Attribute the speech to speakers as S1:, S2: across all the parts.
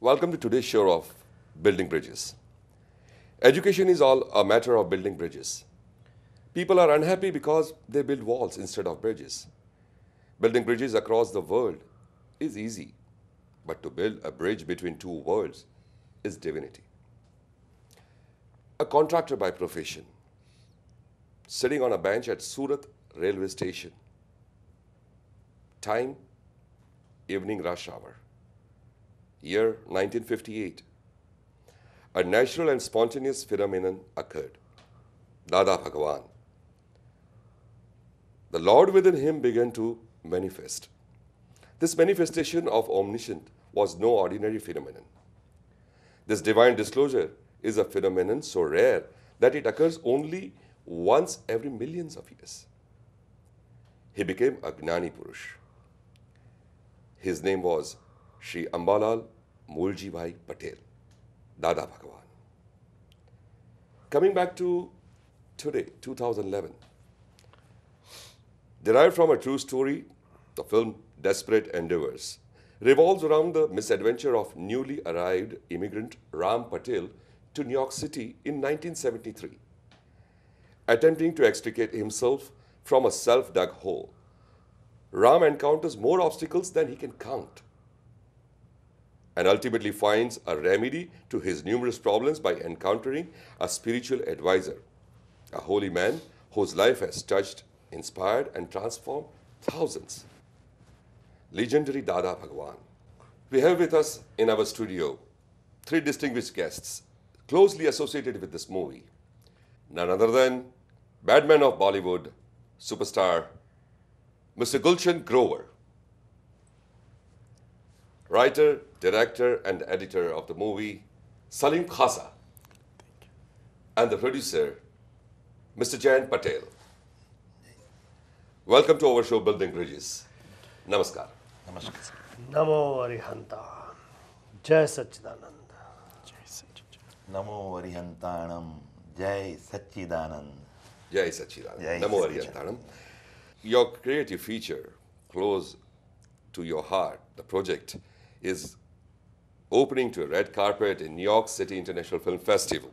S1: Welcome to today's show of Building Bridges. Education is all a matter of building bridges. People are unhappy because they build walls instead of bridges. Building bridges across the world is easy, but to build a bridge between two worlds is divinity. A contractor by profession, sitting on a bench at Surat railway station. Time, evening rush hour. Year 1958. A natural and spontaneous phenomenon occurred. Dada Bhagwan. The Lord within him began to manifest. This manifestation of omniscient was no ordinary phenomenon. This divine disclosure is a phenomenon so rare that it occurs only once every millions of years. He became a Gnani Purush. His name was Shri Ambalal Mulji Bhai Patel, Dada Bhagwan. Coming back to today, 2011, derived from a true story, the film Desperate Endeavors revolves around the misadventure of newly arrived immigrant Ram Patel to New York City in 1973. Attempting to extricate himself from a self-dug hole, Ram encounters more obstacles than he can count and ultimately finds a remedy to his numerous problems by encountering a spiritual advisor, a holy man whose life has touched, inspired, and transformed thousands. Legendary Dada Bhagwan. We have with us in our studio three distinguished guests closely associated with this movie. None other than Badman of Bollywood, superstar Mr. Gulshan Grover, writer, director, and editor of the movie Salim Khasa, and the producer Mr. Jayan Patel. Welcome to our show Building Bridges. Namaskar.
S2: Namaskar.
S3: नमो अरिहंता जय सच्चिदानंद
S2: Namo Arihantanam. Jai Satchidanand.
S1: Jai Sachidanand.
S2: Jai
S1: Namo
S2: Satchidanand.
S1: Arihantanam. Your creative feature, close to your heart, the project, is opening to a red carpet in New York City International Film Festival.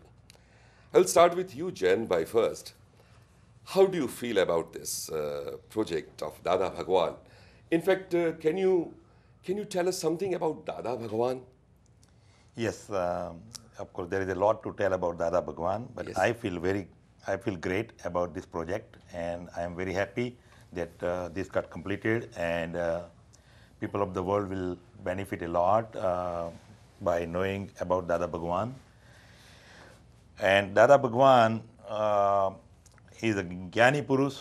S1: I'll start with you, Jen, by first. How do you feel about this project of Dada Bhagwan? In fact, can you tell us something about Dada Bhagwan?
S2: Yes, of course, there is a lot to tell about Dada Bhagwan, but
S1: Yes.
S2: I feel great about this project, and I am very happy that this got completed, and people of the world will benefit a lot by knowing about Dada Bhagwan. And Dada Bhagwan is a Jnani Purush,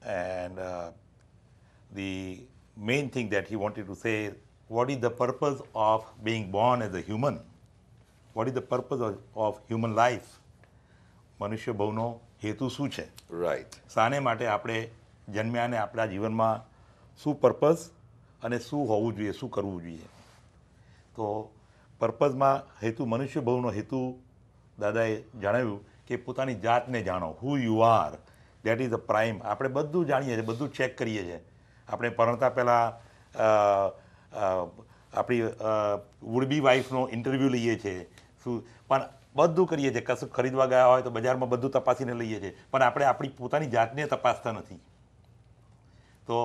S2: and the main thing that he wanted to say is, what is the purpose of being born as a human? What is the purpose of human life? મનુષ્ય ભવનો હેતુ શું છે?
S1: Right.
S2: શાને માટે આપણે જન્મ્યા અને આપણા જીવનમાં શું પર્પઝ અને શું હોવું જોઈએ, શું કરવું જોઈએ? તો પર્પઝમાં હેતુ, મનુષ્ય ભવનો હેતુ દાદાએ જણાવ્યું કે પોતાની જાતને જાણો. Who you are, that is the prime. આપણે બધું જાણીએ છીએ, બધું ચેક કરીએ છીએ. આપણે પરણતા પહેલાં આપણી વુડ બી વાઇફનો ઇન્ટરવ્યૂ લઈએ છીએ, પણ બધું કરીએ છીએ. કશું ખરીદવા ગયા હોય તો બજારમાં બધું તપાસીને લઈએ છીએ, પણ આપણે આપણી પોતાની જાતને તપાસતા નથી. તો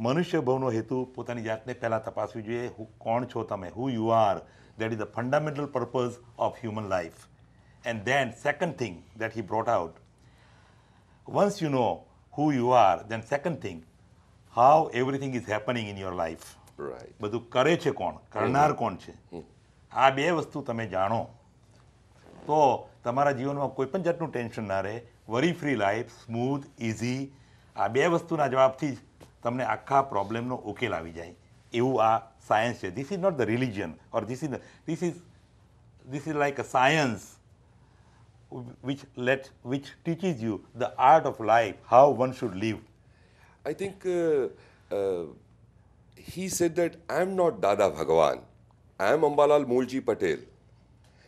S2: મનુષ્ય ભવનો હેતુ પોતાની જાતને પહેલાં તપાસવી જોઈએ. કોણ છો તમે? Who you are, that is the fundamental purpose of human life. And then second thing that he brought out, once you know who you are, then second thing, how everything is happening in your life.
S1: Right.
S2: બધું કરે છે કોણ, કરનાર કોણ છે, આ બે વસ્તુ તમે જાણો તો તમારા જીવનમાં કોઈ પણ જાતનું ટેન્શન ના રહે. વરી ફ્રી લાઈફ, સ્મૂથ, ઇઝી. આ બે વસ્તુના જવાબથી જ તમને આખા પ્રોબ્લેમનો ઉકેલ આવી જાય, એવું આ સાયન્સ છે. This is not the religion, or this is like a science which teaches you the art of life, how one should live.
S1: I think he said that I'm not Dada Bhagwan. I'm Ambalal Mulji Patel.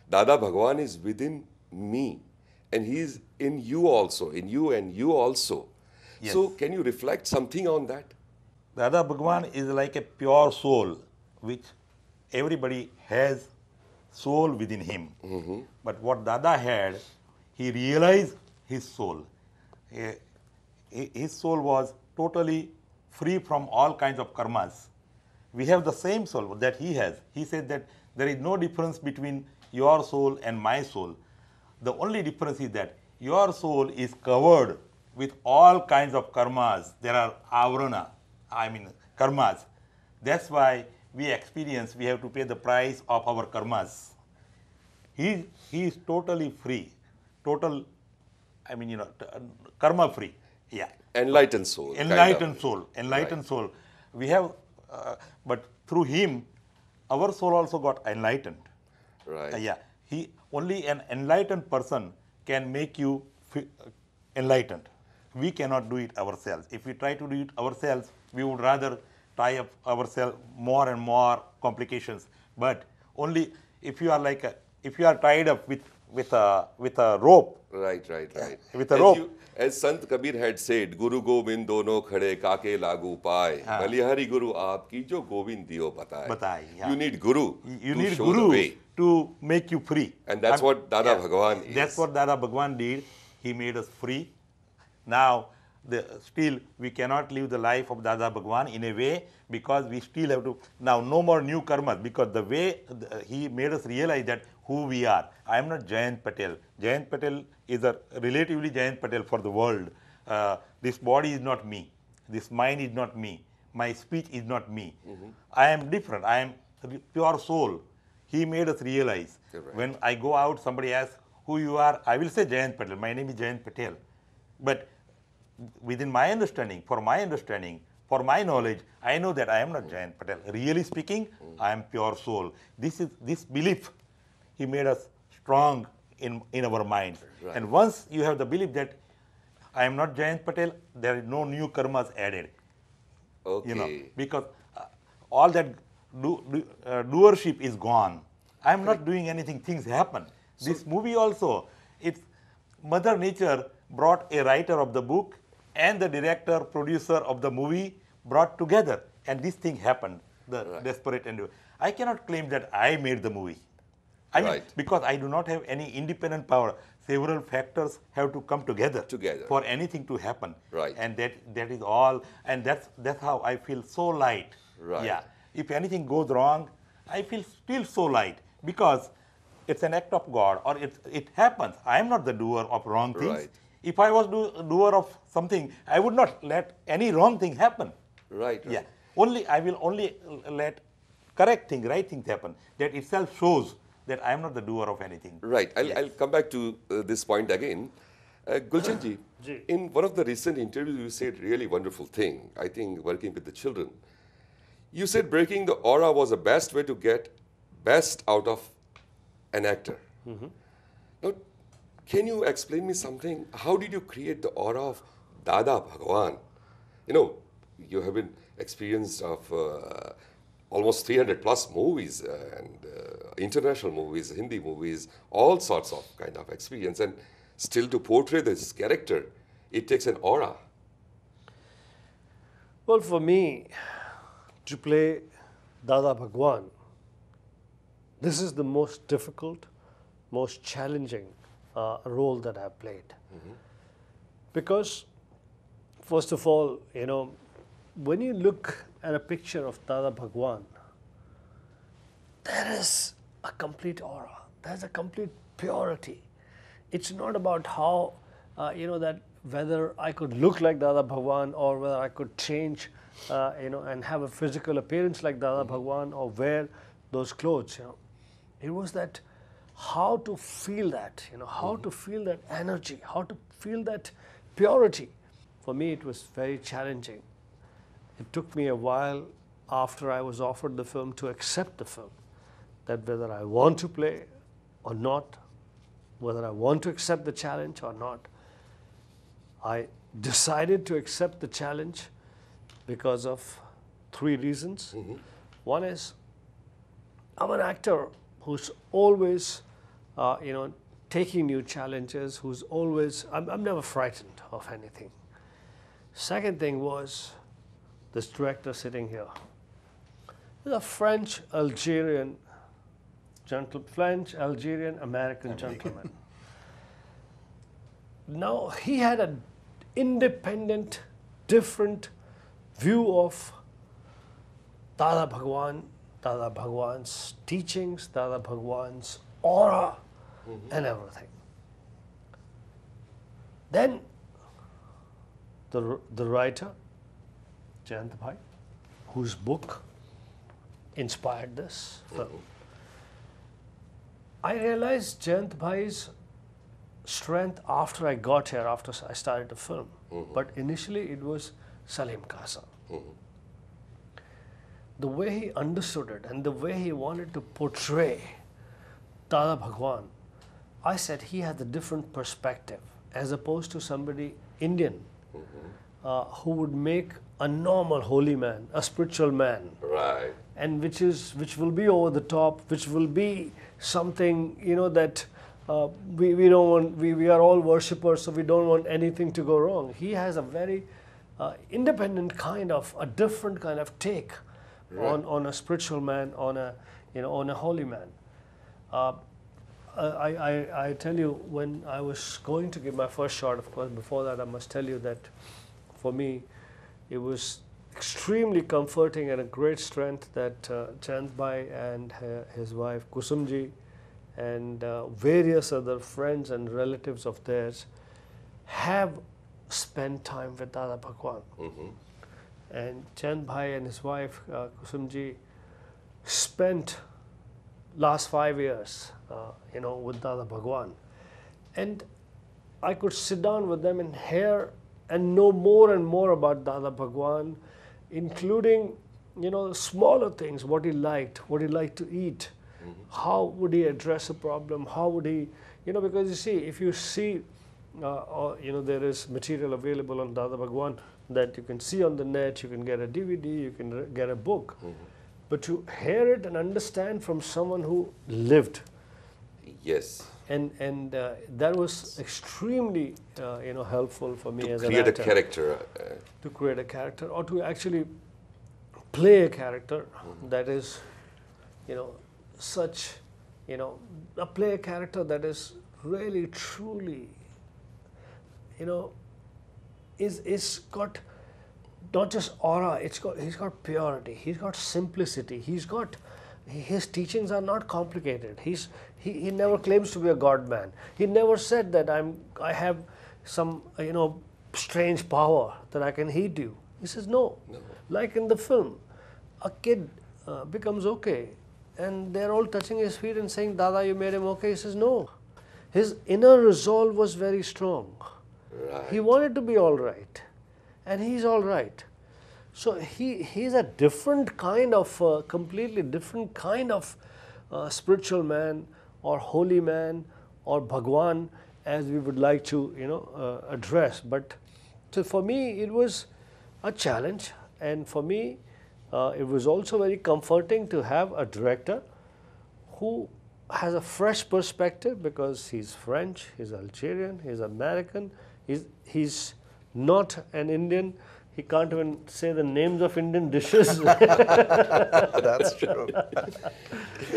S1: Dada Bhagwan is within me and he is in you also, in you and you also.
S2: Yes.
S1: So can you reflect something on that?
S2: Dada Bhagwan is like a pure soul which everybody has soul within him. But what Dada had, he realized his soul. His soul was totally free from all kinds of karmas. We have the same soul that he has. He said that there is no difference between your soul and my soul. The only difference is that your soul is covered with all kinds of karmas. There are avrana, karmas. That's why we have to pay the price of our karmas. He is totally free, karma free. Yeah.
S1: Enlightened soul.
S2: Enlightened soul. We have, but through him, our soul also got enlightened.
S1: Right.
S2: Only an enlightened person can make you enlightened. We cannot do it ourselves. If we try to do it ourselves, we would rather tie up ourselves more and more complications. But only if you are tied up with a rope.
S1: Right.
S2: With a rope.
S1: As Sant Kabir had said, Guru Gobind dono khade kaake lagu paye. Balihari Guru aapki jo Gobind diyo bataye.
S2: Yeah.
S1: You need Guru.
S2: You
S1: to
S2: need
S1: show
S2: Guru
S1: the way.
S2: to make you free.
S1: And that's what Dada Bhagwan is.
S2: That's what Dada Bhagwan did. He made us free. Now, still we cannot live the life of Dada Bhagwan in a way, because we still have to, now no more new karmas, because the way he made us realize that who we are. I am not Jayant Patel. Jayant Patel is a relatively Jayant Patel for the world. This body is not me. This mind is not me. My speech is not me. I am different. I am pure soul. He made us realize.
S1: Right.
S2: When I go out, somebody asks who you are, I will say Jayant Patel. My name is Jayant Patel. But within my understanding, for my knowledge, I know that I am not Jayant Patel. Really speaking, I am pure soul. This belief, he made us strong in our minds.
S1: Right.
S2: And once you have the belief that I am not Jayant Patel, there is no new karmas added.
S1: Okay.
S2: Because all that doership is gone. I am not doing anything, things happen. This movie also, it's Mother Nature brought a writer of the book and the director, producer of the movie brought together, and this thing happened, Desperate Endeavor. I cannot claim that I made the movie. I mean, because I do not have any independent power. Several factors have to come together for anything to happen.
S1: Right.
S2: And that is all, and that's how I feel so light.
S1: Right.
S2: Yeah. If anything goes wrong, I feel still so light, because it's an act of God, or it happens. I am not the doer of wrong things.
S1: Right.
S2: If I was doer of something, I would not let any wrong thing happen.
S1: Right.
S2: Yeah. I will only let correct thing, right things happen. That itself shows that I am not the doer of anything.
S1: Right. I'll come back to this point again. Gulshan ji, in one of the recent interviews, you said really wonderful thing. I think working with the children, you said breaking the aura was the best way to get best out of an actor. Now, can you explain me something? How did you create the aura of Dada Bhagwan? You have been experienced of almost 300 plus movies and international movies, Hindi movies, all sorts of kind of experience, and still to portray this character, it takes an aura.
S3: Well, for me, to play Dada Bhagwan, this is the most difficult, most challenging role that I've played. Because, first of all, when you look at a picture of Dada Bhagwan, there is a complete aura. There's a complete purity. It's not about how, that whether I could look like Dada Bhagwan or whether I could change, and have a physical appearance like Dada Bhagwan or wear those clothes. It was that how to feel that, how to feel that energy, how to feel that purity. For me, it was very challenging. It took me a while after I was offered the film to accept the film, that whether I want to play or not, whether I want to accept the challenge or not. I decided to accept the challenge because of 3 reasons. One is, I'm an actor who's always, taking new challenges, who's always, I'm never frightened of anything. Second thing was, this director sitting here. He's a French Algerian French, Algerian, American gentleman. Now he had an independent, different view of Dada Bhagwan's teachings, Dada Bhagwan's aura, and everything. Then the writer, Jayant Bhai, whose book inspired this film, I realized Jayant Bhai's strength after I got here, after I started the film. But initially it was Salim Kasa. The way he understood it and the way he wanted to portray Dada Bhagwan, I said he had a different perspective as opposed to somebody Indian who would make a normal holy man, a spiritual man.
S1: Right.
S3: And which will be over the top, which will be something, you know, that we don't want, we are all worshippers, so we don't want anything to go wrong. He has a very independent kind of, a different kind of take on a spiritual man, on a, you know, on a holy man. I tell you, when I was going to give my first shot, of course, before that I must tell you that for me it was extremely comforting and a great strength that Jayant Bhai and his wife Kusumji and various other friends and relatives of theirs have spent time with Dada Bhagwan. And Jayant Bhai and his wife Kusumji spent last 5 years, you know, with Dada Bhagwan. And I could sit down with them and hear and know more and more about Dada Bhagwan, including, you know, smaller things, what he liked to eat, how would he address a problem, how would he, you know, because you see, if you see, you know, there is material available on Dada Bhagwan that you can see on the net, you can get a DVD, you can get a book, but to hear it and understand from someone who lived.
S1: Yes.
S3: And that was extremely, you know, helpful for me as an
S1: Create a
S3: actor.
S1: character.
S3: To create a character, or to actually play a character that is, you know, such, you know, play a character that is really, truly, you know, is got not just aura, he's got purity, he's got simplicity, his teachings are not complicated. He never claims to be a God man. He never said that I have some, you know, strange power that I can heal you. He says no. Like in the film, a kid becomes okay, and they're all touching his feet and saying, "Dada, you made him okay." He says no. His inner resolve was very strong.
S1: Right.
S3: He wanted to be all right, and he's all right. So he's a different kind of, completely different kind of spiritual man or holy man or Bhagwan, as we would like to, you know, address. But so for me, it was a challenge, and for me, it was also very comforting to have a director who has a fresh perspective, because he's French, he's Algerian, he's American, he's not an Indian. He can't even say the names of Indian dishes.
S2: That's true.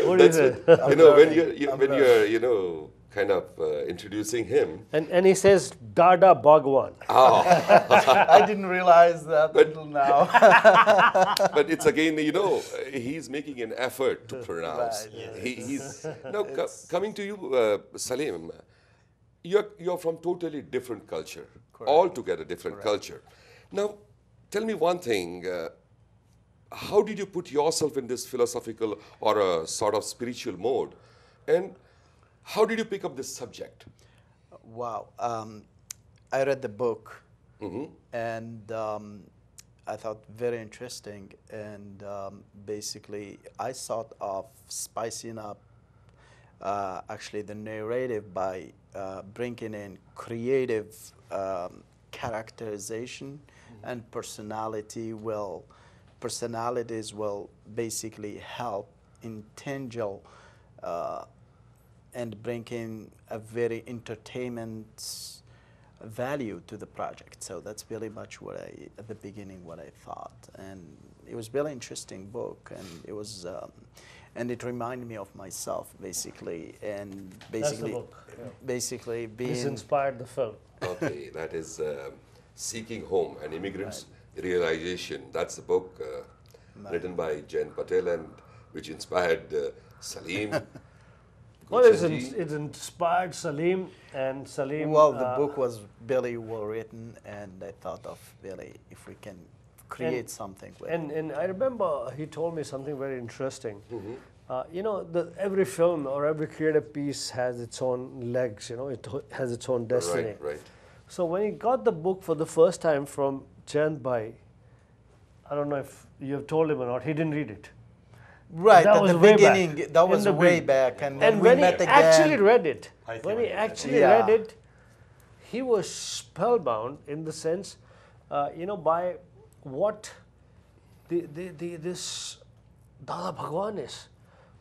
S3: What do you say?
S1: You know, when you're you know, kind of introducing him.
S3: And he says Dada Bhagwan.
S2: I didn't realize that until now.
S1: But it's again, you know, he's making an effort to pronounce.
S2: Right,
S1: He's now coming to you, Salim. You're from totally different culture, altogether different culture. Now, tell me one thing. How did you put yourself in this philosophical or a sort of spiritual mode, and how did you pick up this subject?
S4: Wow. I read the book, and I thought very interesting. And basically, I thought of spicing up actually the narrative by bringing in creative characterization and personalities will basically help in tangible and bring in a very entertainment value to the project. So that's really much what at the beginning, what I thought. And it was really interesting book, and it was and it reminded me of myself basically, and basically
S3: book, yeah.
S4: basically
S3: This
S4: being
S3: inspired the film.
S1: Okay, that is Seeking Home, an Immigrant's Realization. That's the book written by Jayant Patel and which inspired Salim.
S3: Well,
S1: Gulshanji.
S3: it inspired Salim, and Salim.
S4: well, the book was really well written, and I thought of really if we can create something with it.
S3: And I remember he told me something very interesting.
S1: Mm-hmm.
S3: You know, every film or every creative piece has its own legs. You know, it has its own destiny.
S1: Right, right.
S3: So when he got the book for the first time from Jayant Bhai, I don't know if you have told him or not, he didn't read it.
S4: Right,
S3: That
S4: at
S3: was
S4: the
S3: way back.
S4: beginning, that
S3: In
S4: was
S3: the
S4: way
S3: beginning.
S4: back, and then
S3: And
S4: we
S3: when he
S4: met again.
S3: actually read it,
S2: I see
S3: when
S2: what
S3: he
S2: you're saying.
S3: actually
S4: Yeah.
S3: read it, he was spellbound in the sense, you know, by what this Dada Bhagwan is.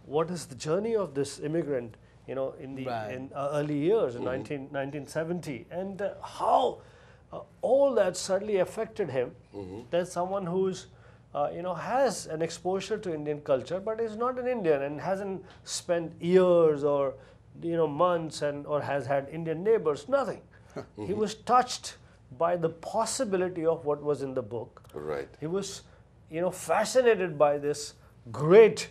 S3: What is the journey of this immigrant, you know, in the
S4: Right.
S3: in early years, in 1970, and how all that suddenly affected him. There's someone who's, you know, has an exposure to Indian culture, but is not an Indian and hasn't spent years or, you know, months or has had Indian neighbors, nothing. He was touched by the possibility of what was in the book.
S1: Right.
S3: He was, you know, fascinated by this great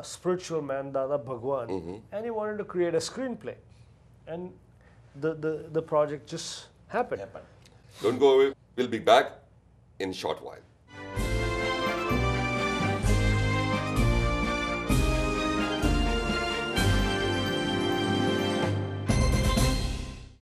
S3: spiritual man, Dada Bhagwan, and he wanted to create a screenplay. And the project just happened.
S2: Happen.
S1: Don't go away. We'll be back in a short while.